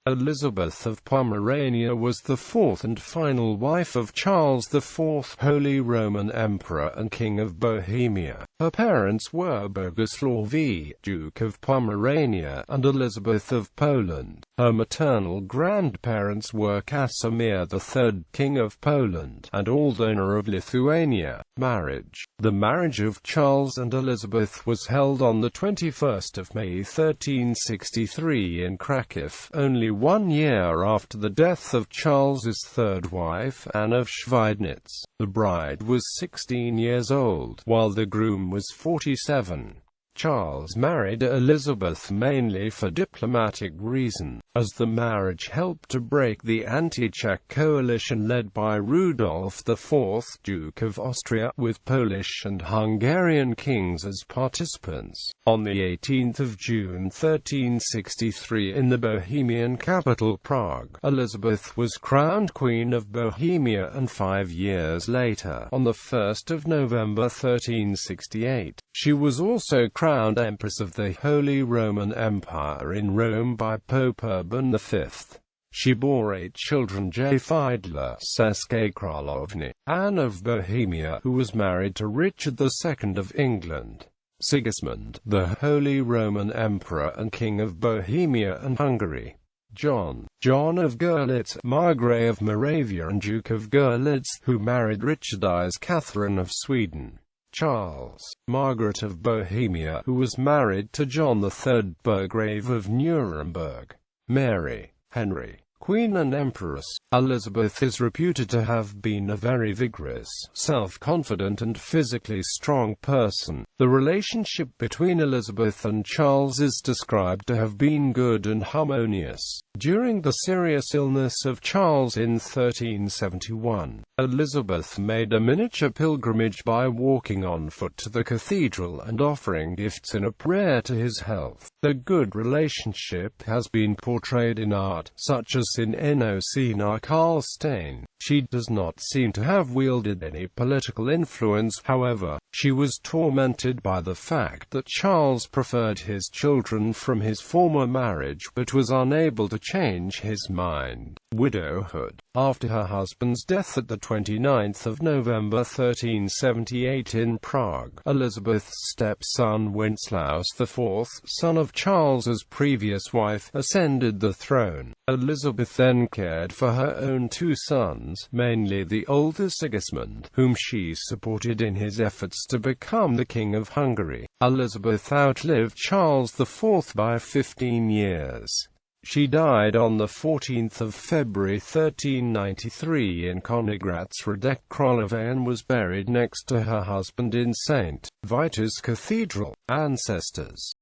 Elisabeth of Pomerania was the fourth and final wife of Charles IV, Holy Roman Emperor and King of Bohemia. Her parents were Bogislaw V, Duke of Pomerania, and Elisabeth of Poland. Her maternal grandparents were Casimir III, King of Poland, and Aldona of Lithuania. Marriage. The marriage of Charles and Elisabeth was held on the 21st of May 1363 in Kraków, only 1 year after the death of Charles's third wife, Anne of Schweidnitz. The bride was 16 years old, while the groom was 47. Charles married Elisabeth mainly for diplomatic reasons, as the marriage helped to break the anti-Czech coalition led by Rudolf IV, Duke of Austria, with Polish and Hungarian kings as participants. On the 18th of June 1363 in the Bohemian capital Prague, Elisabeth was crowned Queen of Bohemia, and 5 years later, on the 1st of November 1368, she was also crowned Empress of the Holy Roman Empire in Rome by Pope Urban V. She bore 8 children: Fidla, Seske Kralovny, Anne of Bohemia, who was married to Richard II of England, Sigismund, the Holy Roman Emperor and King of Bohemia and Hungary, John of Görlitz, Margrave of Moravia and Duke of Görlitz, who married Richard I's Catherine of Sweden, Charles, Margaret of Bohemia, who was married to John III, Burgrave of Nuremberg, Mary, Henry, Queen and Empress. Elisabeth is reputed to have been a very vigorous, self-confident and physically strong person. The relationship between Elisabeth and Charles is described to have been good and harmonious. During the serious illness of Charles in 1371, Elisabeth made a miniature pilgrimage by walking on foot to the cathedral and offering gifts in a prayer to his health. The good relationship has been portrayed in art, such as in Enoch Karl Stein. She does not seem to have wielded any political influence, however. She was tormented by the fact that Charles preferred his children from his former marriage but was unable to change his mind. Widowhood. After her husband's death at the 29th of November 1378 in Prague, Elisabeth's stepson Wenceslaus IV, son of Charles's previous wife, ascended the throne. Elisabeth then cared for her own 2 sons, mainly the older Sigismund, whom she supported in his efforts to become the King of Hungary. Elisabeth outlived Charles IV by 15 years. She died on the 14th of February 1393 in Königgrätz Radek Królové and was buried next to her husband in St. Vitus Cathedral. Ancestors.